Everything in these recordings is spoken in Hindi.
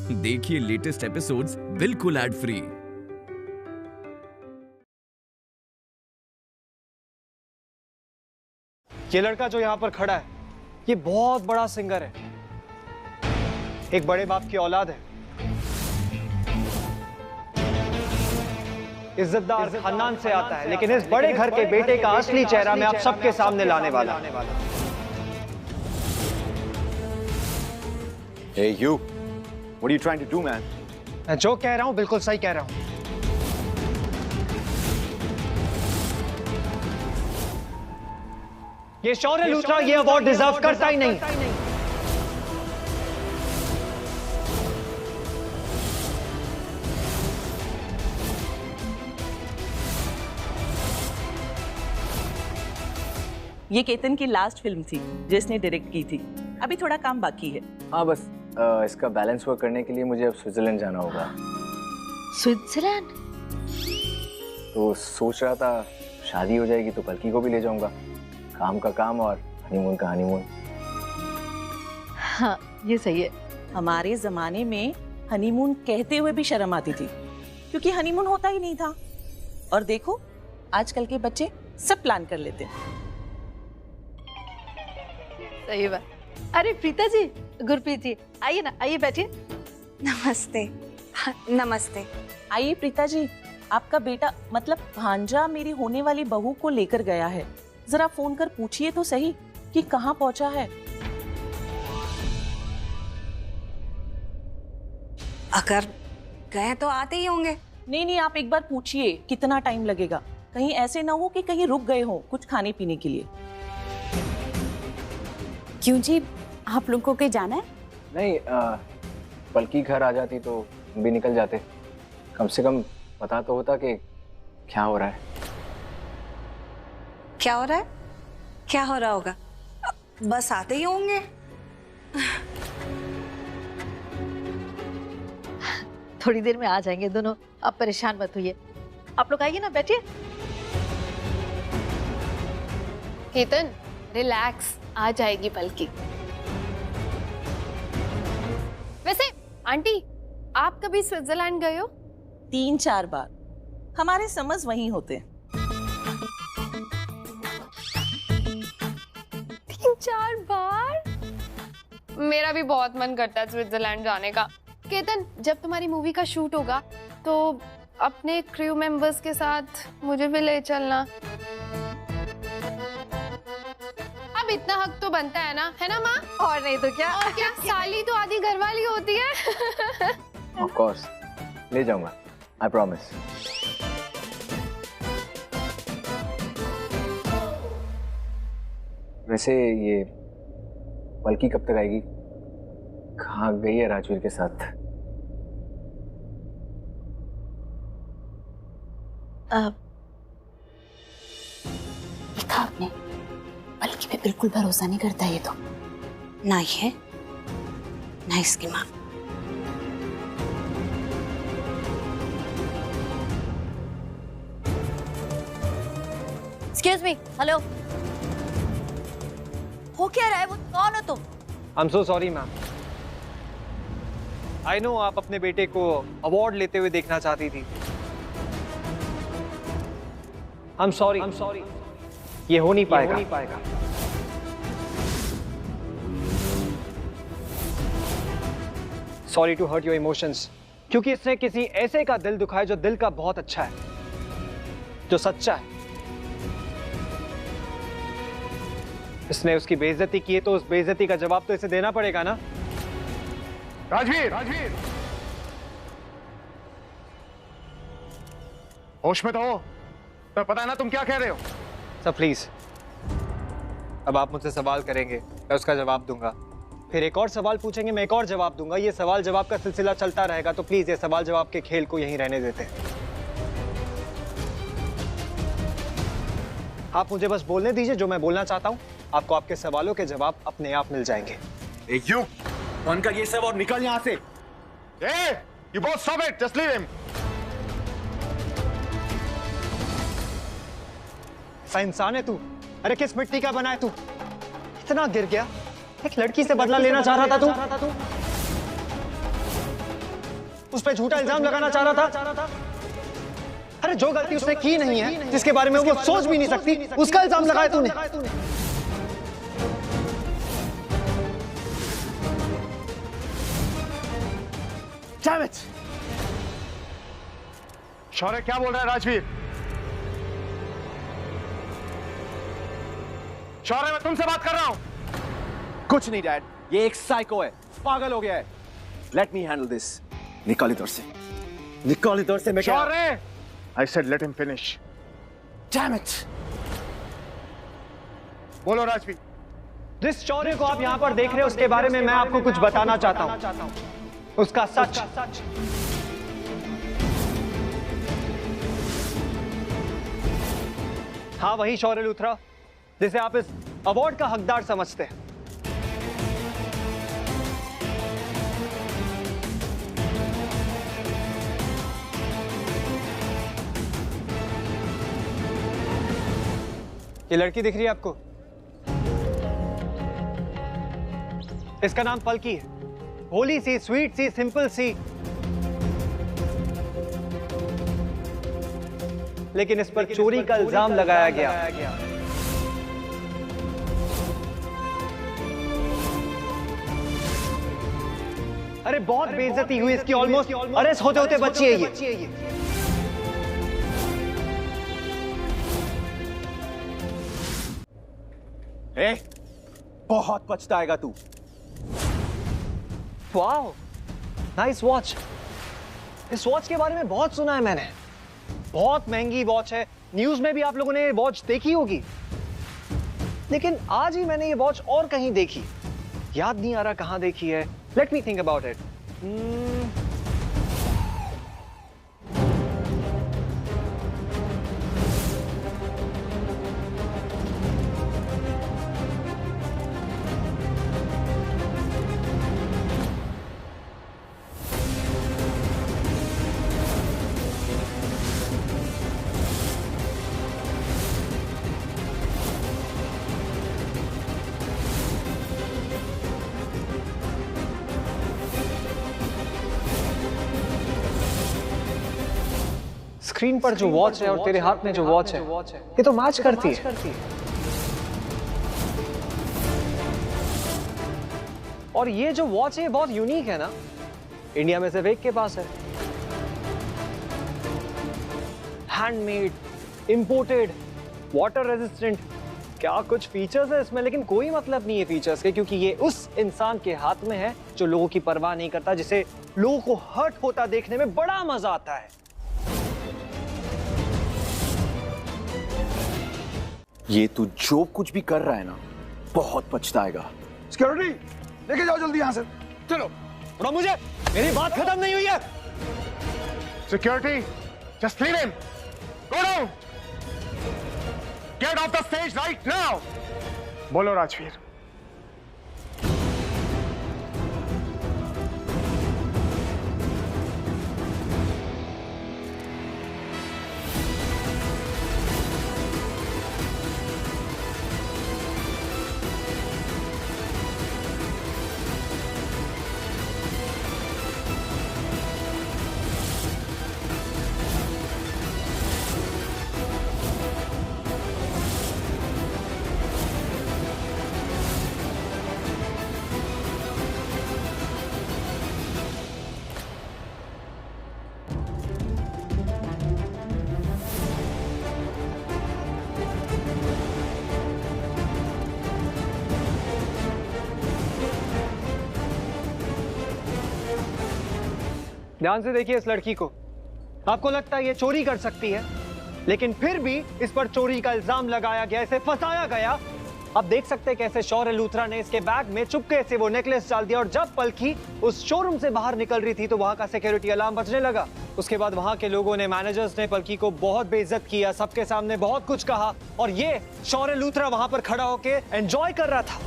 देखिए लेटेस्ट एपिसोड्स बिल्कुल एड फ्री। ये लड़का जो यहाँ पर खड़ा है, ये बहुत बड़ा सिंगर है, एक बड़े बाप की औलाद है, इज्जतदार खानदान से आता है, लेकिन इस बड़े घर के बेटे का असली चेहरा मैं आप सबके सामने लाने वाला हूं। Hey you, what are you trying to do, man? मैं जो कह रहा हूं बिल्कुल सही कह रहा हूं। ये शौर्य लूथरा ये अवार्ड डिजर्व करता ही नहीं। ये केतन की लास्ट फिल्म थी जो इसने डायरेक्ट की थी। अभी थोड़ा काम बाकी है। हाँ बस इसका बैलेंस वर्क करने के लिए मुझे अब स्विट्जरलैंड जाना होगा। स्विट्जरलैंड? तो सोच रहा था शादी हो जाएगी तो पलकी को भी ले जाऊंगा, काम का काम और हनीमून का हनीमून। हाँ ये सही है। हमारे जमाने में हनीमून कहते हुए भी शर्म आती थी क्योंकि हनीमून होता ही नहीं था। और देखो आजकल के बच्चे सब प्लान कर लेते हैं। सही बात। अरे प्रीता जी, गुरप्रीत जी, आइए ना, आइए बैठिए। नमस्ते। नमस्ते। आइए प्रीता जी, आपका बेटा मतलब भांजा मेरी होने वाली बहू को लेकर गया है। जरा फोन कर पूछिए तो सही कि कहाँ पहुंचा है। अगर गए तो आते ही होंगे। नहीं, आप एक बार पूछिए कितना टाइम लगेगा। कहीं ऐसे ना हो कि कहीं रुक गए हो कुछ खाने पीने के लिए। क्यों जी, आप लोगों को कहीं जाना है? नहीं, पलकी घर आ जाती तो हम भी निकल जाते। कम से कम पता तो होता कि क्या हो रहा है। क्या हो रहा है? क्या हो रहा होगा? बस आते ही होंगे। थोड़ी देर में आ जाएंगे दोनों, आप परेशान मत होइए। आप लोग आइए ना, बैठिए। केतन रिलैक्स, आ जाएगी पलकी। वैसे आंटी, आप कभी स्विट्जरलैंड गए हो? 3-4 बार। हमारे समझ वहीं होते। 3-4 बार? मेरा भी बहुत मन करता है स्विट्जरलैंड जाने का। केतन, जब तुम्हारी मूवी का शूट होगा तो अपने क्रू मेंबर्स के साथ मुझे भी ले चलना। अब इतना हक तो बनता है ना माँ? और नहीं तो क्या। और क्या, साली तो आधी घरवाली होती है। ऑफ कोर्स ले जाऊंगा, आई प्रॉमिस। वैसे ये पलकी कब तक आएगी? कहाँ गई है राजवीर के साथ? देखा आपने, पलकी पे बिल्कुल भरोसा नहीं करता ये तो। ना ये ना इसकी माँ। Excuse me, hello. हो क्या रहा है? वो कौन हो तुम? I'm so sorry ma'am. I know आप अपने बेटे को अवार्ड लेते हुए देखना चाहती थी। I'm sorry। ये हो नहीं पाएगा। Sorry to hurt your emotions। क्योंकि इसने किसी ऐसे का दिल दुखाया जो दिल का बहुत अच्छा है, जो सच्चा है। इसने उसकी बेइज्जती की है तो उस बेइज्जती का जवाब तो इसे देना पड़ेगा ना। राजवीर, होश में तो हो? तो पता है ना तुम क्या कह रहे हो? सर प्लीज, अब आप मुझसे सवाल करेंगे, मैं उसका जवाब दूंगा। फिर एक और सवाल पूछेंगे, मैं एक और जवाब दूंगा। ये सवाल जवाब का सिलसिला चलता रहेगा। तो प्लीज ये सवाल जवाब के खेल को यहीं रहने देते हैं। आप मुझे बस बोलने दीजिए जो मैं बोलना चाहता हूँ। आपको आपके सवालों के जवाब अपने आप मिल जाएंगे। यू बंद कर ये सब और निकल यहाँ से। You both stop it, just leave him। ऐसा इंसान है तू? अरे किस मिट्टी का बना है तू? इतना गिर गया, एक लड़की से बदला लेना चाह रहा था तू? उस पर झूठा इल्जाम लगाना चाह रहा था। अरे जो गलती उसने की नहीं है, जिसके बारे में वो सोच भी नहीं सकती, उसका इल्जाम लगाया तूने। Damn it! शौर्य क्या बोल रहा है राजवीर? शौर्य मैं तुमसे बात कर रहा हूं। कुछ नहीं डैड, ये एक साइको है, पागल हो गया है। Let me handle this. निकाल इधर से, निकाल इधर से। मैं शौर्य, I said let him finish. Damn it! बोलो राजवीर। जिस शौर्य को आप यहाँ पर देख रहे हैं उसके बारे में मैं आपको कुछ बताना चाहता हूँ, उसका सच। हाँ, वही शौर्य लूथरा जिसे आप इस अवार्ड का हकदार समझते हैं। ये लड़की दिख रही है आपको? इसका नाम पलकी है। भोली सी, स्वीट सी, सिंपल सी, लेकिन इस पर चोरी का इल्जाम लगाया गया। अरे बहुत बेइज्जती हुई इसकी, ऑलमोस्ट अरेस्ट होते होते बची है ये। ए, बहुत पछताएगा तू। Wow, nice watch. इस वॉच के बारे में बहुत सुना है मैंने। बहुत महंगी वॉच है, न्यूज में भी आप लोगों ने ये वॉच देखी होगी, लेकिन आज ही मैंने ये वॉच और कहीं देखी, याद नहीं आ रहा कहां देखी है। Let me think about it. Screen पर जो वॉच है और तेरे हाथ में जो वॉच है, ये तो मैच करती है। और ये जो वॉच है बहुत यूनिक है ना, इंडिया में सिर्फ एक के पास है। हैंडमेड, इंपोर्टेड, वाटर रेजिस्टेंट, क्या कुछ फीचर्स है इसमें, लेकिन कोई मतलब नहीं है फीचर्स के, क्योंकि ये उस इंसान के हाथ में है जो लोगों की परवाह नहीं करता, जिसे लोगों को हर्ट होता देखने में बड़ा मजा आता है। ये तू जो कुछ भी कर रहा है ना, बहुत पछताएगा। सिक्योरिटी, लेके जाओ जल्दी यहां से। चलो। उड़ा मुझे, मेरी बात खत्म नहीं हुई है। Security, just leave him. Go down. Get off the stage right now. बोलो राजवीर। ध्यान से देखिए इस लड़की को। आपको लगता है ये चोरी कर सकती है, लेकिन फिर भी इस पर चोरी का इल्जाम लगाया गया, इसे फंसाया गया। आप देख सकते हैं कैसे शौर्य लूथरा ने इसके बैग में चुपके से वो नेकलेस डाल दिया, और जब पलकी उस शोरूम से बाहर निकल रही थी तो वहां का सिक्योरिटी अलार्म बजने लगा। उसके बाद वहां के लोगों ने, मैनेजर्स ने पलकी को बहुत बेइज्जत किया, सबके सामने बहुत कुछ कहा, और ये शौर्य लूथरा वहां पर खड़ा होकर एंजॉय कर रहा था।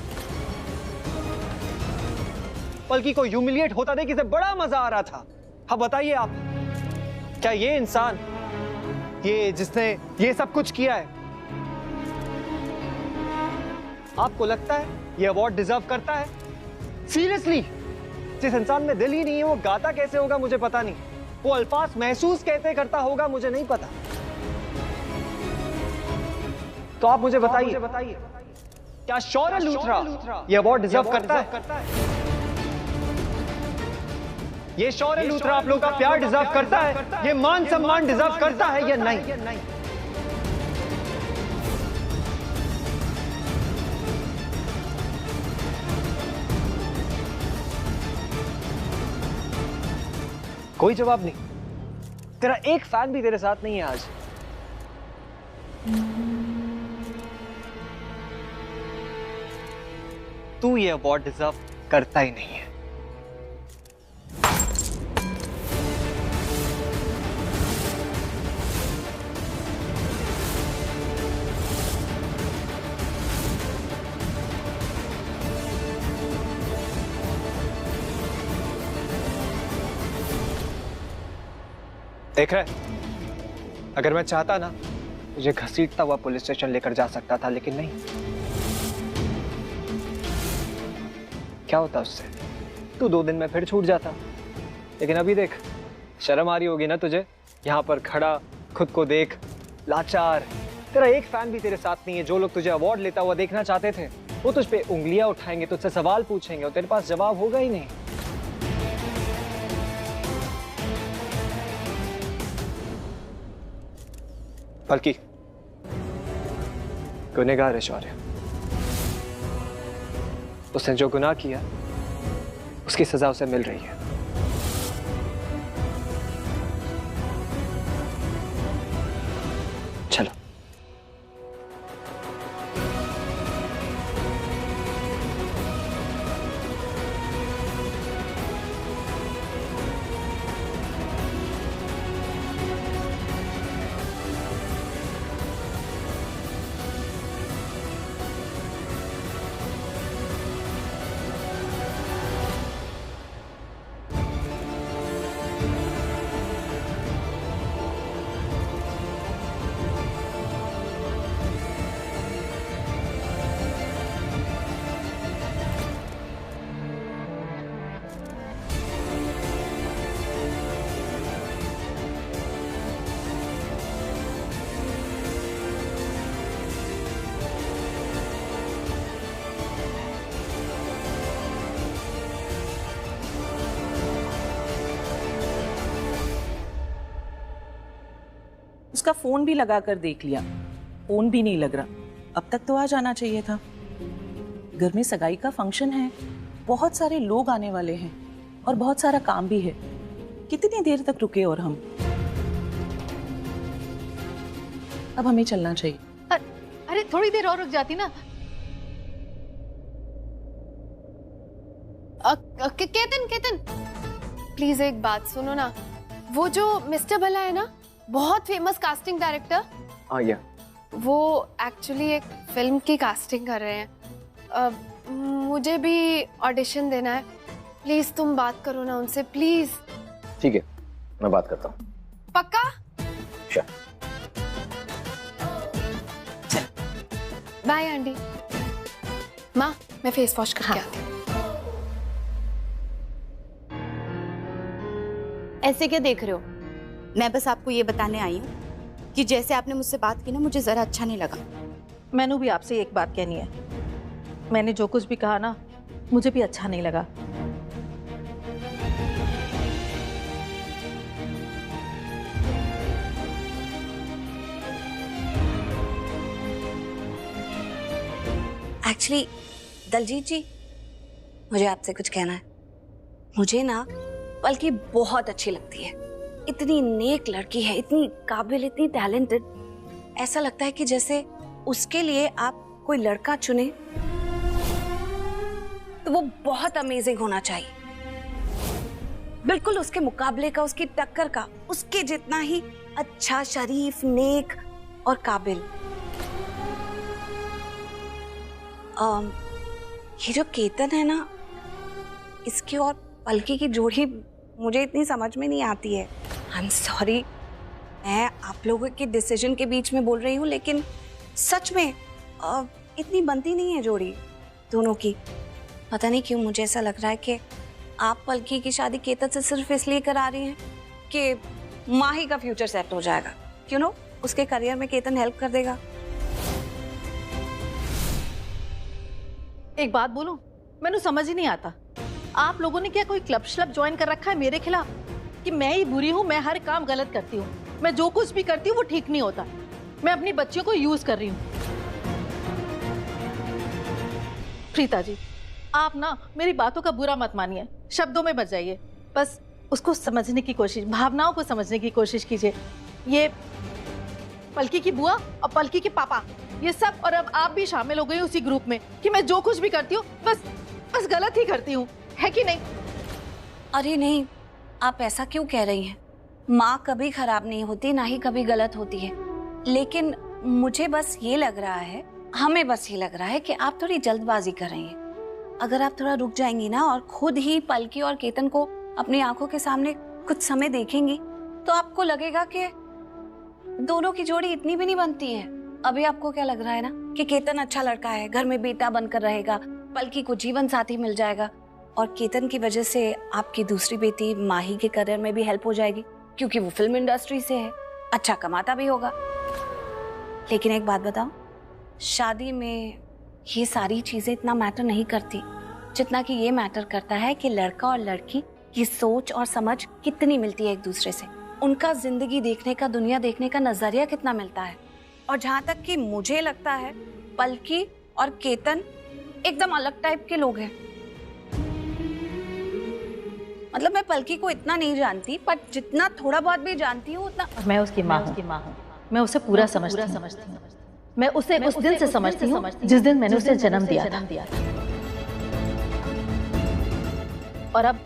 पलकी को ह्यूमिलिएट होता देख इसे बड़ा मजा आ रहा था। अब बताइए आप, क्या ये इंसान, ये जिसने ये सब कुछ किया है, आपको लगता है ये अवार्ड डिजर्व करता है? सीरियसली, जिस इंसान में दिल ही नहीं है वो गाता कैसे होगा मुझे पता नहीं, वो अल्फाज महसूस कैसे करता होगा मुझे नहीं पता। तो आप मुझे बताइए, क्या शौर्य लूथरा ये अवार्ड डिजर्व करता है? ये शौर्य लूथरा आप लोगों का प्यार डिजर्व करता है? ये मान सम्मान डिजर्व करता है या नहीं? कोई जवाब नहीं। तेरा एक फैन भी तेरे साथ नहीं है आज। तू ये अवार्ड डिजर्व करता ही नहीं है। देख रहा है, अगर मैं चाहता ना तुझे घसीटता हुआ पुलिस स्टेशन लेकर जा सकता था, लेकिन नहीं। क्या होता उससे? तू 2 दिन में फिर छूट जाता। लेकिन अभी देख, शर्म आ रही होगी ना तुझे? यहाँ पर खड़ा खुद को देख, लाचार। तेरा एक फैन भी तेरे साथ नहीं है। जो लोग तुझे अवार्ड लेता हुआ देखना चाहते थे वो तुझ पे उंगलियां उठाएंगे, तुझसे सवाल पूछेंगे और तेरे पास जवाब होगा ही नहीं। बल्कि गुनहगार है शौर्य। उसने जो गुनाह किया उसकी सजा उसे मिल रही है। चलो। उसका फोन भी लगा कर देख लिया, फोन भी नहीं लग रहा। अब तक तो आ जाना चाहिए था। घर में सगाई का फंक्शन है, बहुत सारे लोग आने वाले हैं और बहुत सारा काम भी है। कितनी देर तक रुके और हम? अब हमें चलना चाहिए। अरे थोड़ी देर और रुक जाती ना। केतन प्लीज एक बात सुनो ना। वो जो मिस्टर भला है ना, बहुत फेमस कास्टिंग डायरेक्टर, हाँ या वो एक्चुअली एक फिल्म की कास्टिंग कर रहे हैं। मुझे भी ऑडिशन देना है। प्लीज तुम बात करो ना उनसे, प्लीज। ठीक है, मैं बात करता हूँ। पक्का? श्योर। Bye aunty. माँ, मैं फेस वॉश करके आती हूँ। ऐसे क्या देख रहे हो? मैं बस आपको ये बताने आई हूँ कि जैसे आपने मुझसे बात की ना, मुझे जरा अच्छा नहीं लगा। मैंने भी आपसे एक बात कहनी है। मैंने जो कुछ भी कहा ना, मुझे भी अच्छा नहीं लगा। एक्चुअली दलजीत जी, मुझे आपसे कुछ कहना है। मुझे ना बल्कि बहुत अच्छी लगती है। इतनी नेक लड़की है, इतनी काबिल, इतनी टैलेंटेड। ऐसा लगता है कि जैसे उसके लिए आप कोई लड़का चुने तो वो बहुत अमेजिंग होना चाहिए। बिल्कुल उसके मुकाबले का, उसकी टक्कर का, उसके जितना ही अच्छा, शरीफ, नेक और काबिल। ये जो केतन है ना, इसकी और पलकी की जोड़ी मुझे इतनी समझ में नहीं आती है। आई एम सॉरी, मैं आप लोगों के डिसीजन के बीच में बोल रही हूँ, लेकिन सच में इतनी बनती नहीं है जोड़ी दोनों की। पता नहीं क्यों मुझे ऐसा लग रहा है कि आप पलकी की शादी केतन से सिर्फ इसलिए करा रही हैं कि माही का फ्यूचर सेट हो जाएगा, क्यों नो उसके करियर में केतन हेल्प कर देगा। एक बात बोलूं, मैंने समझ ही नहीं आता, आप लोगों ने क्या कोई क्लब श्लब ज्वाइन कर रखा है मेरे खिलाफ कि मैं ही बुरी हूं, मैं हर काम गलत करती हूं, मैं जो कुछ भी करती हूँ वो ठीक नहीं होता, मैं अपनी बच्चियों को यूज कर रही हूँ। प्रीता जी, आप ना मेरी बातों का बुरा मत मानिए, शब्दों में बच जाइए, बस उसको समझने की कोशिश, भावनाओं को समझने की कोशिश कीजिए। ये पलकी की बुआ और पलकी के पापा, ये सब, और अब आप भी शामिल हो गई उसी ग्रुप में कि मैं जो कुछ भी करती हूँ बस गलत ही करती हूँ, है कि नहीं? अरे नहीं, आप ऐसा क्यों कह रही हैं? माँ कभी खराब नहीं होती, ना ही कभी गलत होती है, लेकिन मुझे बस ये लग रहा है, हमें बस ये लग रहा है कि आप थोड़ी जल्दबाजी कर रही हैं। अगर आप थोड़ा रुक जाएंगी ना और खुद ही पलकी और केतन को अपनी आंखों के सामने कुछ समय देखेंगी तो आपको लगेगा कि दोनों की जोड़ी इतनी भी नहीं बनती है। अभी आपको क्या लग रहा है ना कि केतन अच्छा लड़का है, घर में बेटा बनकर रहेगा, पलकी को जीवन साथी मिल जाएगा, और केतन की वजह से आपकी दूसरी बेटी माही के करियर में भी हेल्प हो जाएगी क्योंकि वो फिल्म इंडस्ट्री से है, अच्छा कमाता भी होगा। लेकिन एक बात बताओ, शादी में ये सारी चीजें इतना मैटर नहीं करती जितना कि ये मैटर करता है कि लड़का और लड़की की सोच और समझ कितनी मिलती है एक दूसरे से, उनका जिंदगी देखने का, दुनिया देखने का नजरिया कितना मिलता है। और जहां तक कि मुझे लगता है पलकी और केतन एकदम अलग टाइप के लोग हैं। मतलब मैं पलकी को इतना नहीं जानती, पर जितना थोड़ा बहुत भी जानती हूँ उतना। मैं उसकी माँ हूँ, मैं उसे पूरा समझती हूँ, मैं उसे उस दिन से समझती हूँ जिस दिन मैंने उसे जन्म दिया था। और अब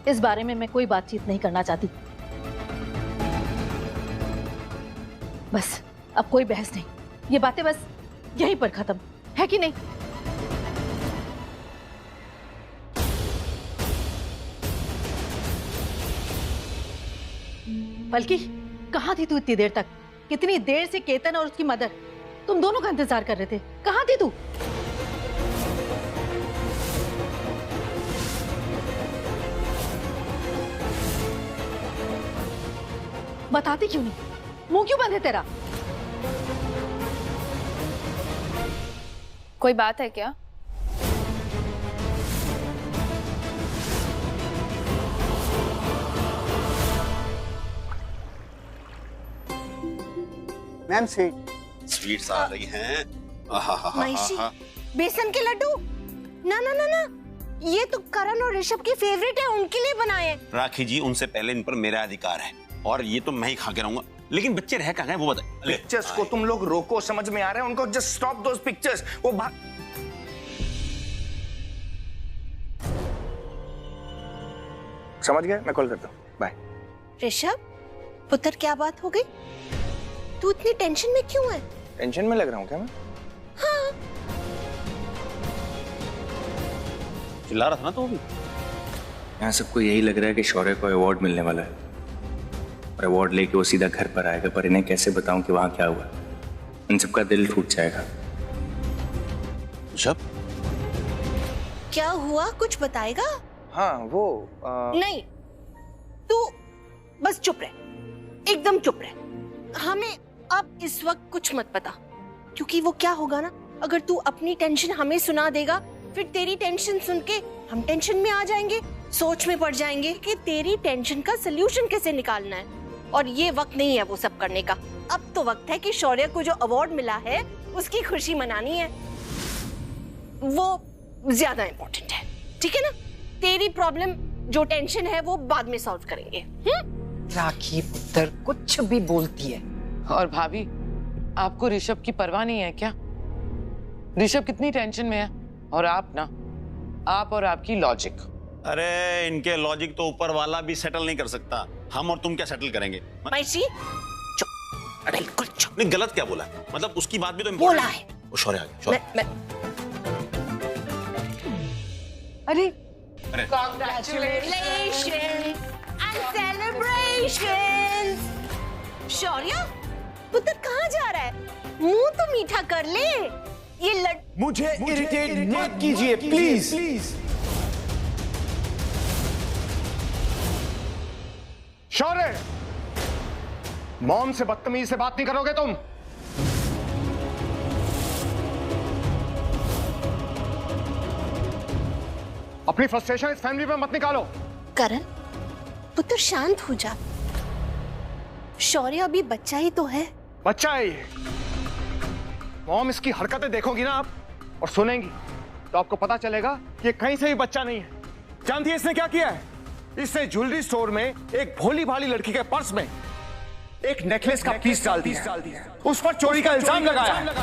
इस बारे में मैं कोई बातचीत नहीं करना चाहती, बस अब कोई बहस नहीं, ये बातें बस यहीं पर खत्म, है कि नहीं? पलकी, कहाँ थी तू इतनी देर तक? कितनी देर से केतन और उसकी मदर तुम दोनों का इंतजार कर रहे थे, कहाँ थी तू? बताती क्यों नहीं? मुंह क्यों बंद है तेरा? कोई बात है क्या? मैम स्वीट्स आ रही हैं। महिषी, बेसन के लड्डू? ना ना ना ना, ये तो करण और ऋषभ की फेवरेट है, उनके लिए बनाए हैं। राखी जी, उनसे पहले इन पर मेरा अधिकार है और ये तो मैं ही खा के रहूंगा। लेकिन बच्चे रह कहाँ गए वो बताए। पिक्चर्स को तुम लोग रोको, समझ में आ रहा है? उनको जस्ट स्टॉप दोस पिक्चर्स। वो समझ गए? मैं कॉल करता हूँ, बाय। ऋषभ पुत्र, क्या बात हो गई? तू इतनी टेंशन में क्यों है? टेंशन में लग रहा हूँ क्या मैं? हाँ। चिल्ला रहा था ना तो भी। यहाँ सबको यही लग रहा है कि शौर्य को अवार्ड मिलने वाला है और अवार्ड लेके वो सीधा घर पर आएगा, पर इन्हें कैसे बताऊं कि वहां क्या हुआ? इन सबका दिल टूट जाएगा। ऋषभ, क्या हुआ, कुछ बताएगा? हाँ वो नहीं, तू बस चुप रह, एकदम चुप रह। हमें अब इस वक्त कुछ मत बता, क्योंकि वो क्या होगा ना, अगर तू अपनी टेंशन हमें सुना देगा, फिर तेरी टेंशन सुन के हम टेंशन में आ जाएंगे, सोच में पड़ जाएंगे कि तेरी टेंशन का सलूशन कैसे निकालना है। और ये वक्त नहीं है वो सब करने का। अब तो वक्त है कि शौर्य को जो अवार्ड मिला है उसकी खुशी मनानी है, वो ज्यादा इम्पोर्टेंट है, ठीक है ना? तेरी प्रॉब्लम जो टेंशन है वो बाद में सॉल्व करेंगे। राखी पुत्र कुछ भी बोलती है। और भाभी, आपको ऋषभ की परवाह नहीं है क्या? ऋषभ कितनी टेंशन में है, और आप ना, आप और आपकी लॉजिक। अरे इनके लॉजिक तो ऊपर वाला भी सेटल नहीं कर सकता, हम और तुम क्या सेटल करेंगे? महिषी चुप, बिल्कुल चुप। नहीं, गलत क्या बोला? मतलब उसकी बात भी तो बोला है। वो शौर्य आ गया, शौर्य। अरे Congratulations and celebrations। शौर्य, पुत्र कहाँ जा रहा है? मुंह तो मीठा कर ले। ये मुझे इरिटेट मत कीजिए प्लीज। शौर्य, मॉम से बदतमीजी से बात नहीं करोगे तुम। अपनी फ्रस्ट्रेशन इस फैमिली पे मत निकालो। करण, पुत्र शांत हो जा। शौर्य अभी बच्चा ही तो है। बच्चा है ये। मॉम, इसकी हरकतें देखोगी ना आप और सुनेंगी तो आपको पता चलेगा कि ये कहीं से भी बच्चा नहीं है। जानती है इसने क्या किया है? इसने ज्वेलरी स्टोर में एक भोली भाली लड़की के पर्स में एक नेकलेस का पीस डाल दिया, उस पर चोरी का इल्जाम लगाया।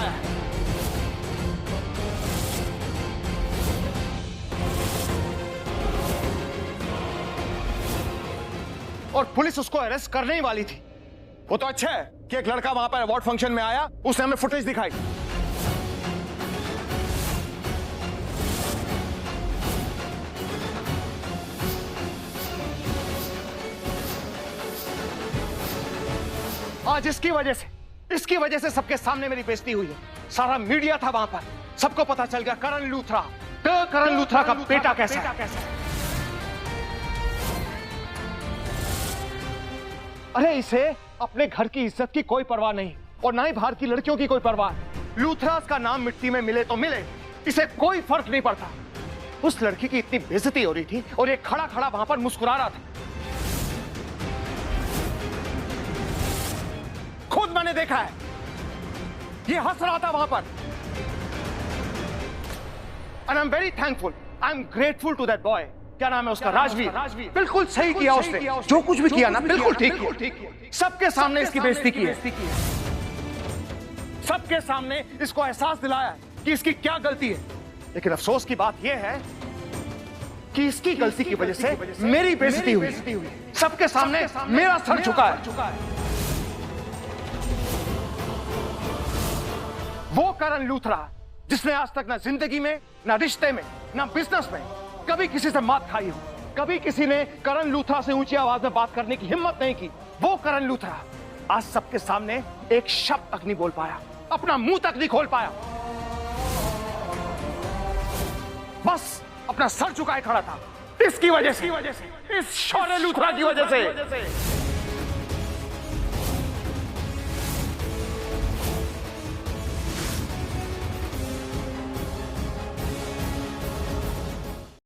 और पुलिस उसको अरेस्ट करने ही वाली थी। वो तो अच्छा है कि एक लड़का वहां पर अवार्ड फंक्शन में आया, उसने हमें फुटेज दिखाई। आज इसकी वजह से सबके सामने मेरी बेइज्जती हुई है। सारा मीडिया था वहां पर, सबको पता चल गया करण लूथरा का बेटा कैसा है। अरे इसे अपने घर की इज्जत की कोई परवाह नहीं और ना ही बाहर की लड़कियों की कोई परवाह। लूथरास का नाम मिट्टी में मिले तो मिले, इसे कोई फर्क नहीं पड़ता। उस लड़की की इतनी बेइज्जती हो रही थी और ये खड़ा खड़ा वहां पर मुस्कुरा रहा था। खुद मैंने देखा है, ये हंस रहा था वहां पर। And I'm very thankful, I'm grateful to that boy। क्या नाम है उसका? राजवीर। बिल्कुल सही किया उसने, जो कुछ भी किया ना बिल्कुल ठीक किया। सबके सामने इसकी बेइज्जती की है, सबके सामने इसको एहसास दिलाया कि इसकी क्या गलती है। लेकिन अफसोस की बात यह है कि इसकी गलती की वजह से मेरी बेइज्जती हुई। सबके सामने मेरा सर झुका है। वो करण लूथरा जिसने आज तक ना जिंदगी में, ना रिश्ते में, ना बिजनेस में कभी किसी से मात खाई हो, कभी किसी ने करण लूथरा से ऊंची आवाज में बात करने की हिम्मत नहीं की। वो करण लूथरा आज सबके सामने एक शब्द तक नहीं बोल पाया, अपना मुंह तक नहीं खोल पाया, बस अपना सर झुकाए खड़ा था। इसकी वजह से, इस शौर्य लूथरा की वजह से।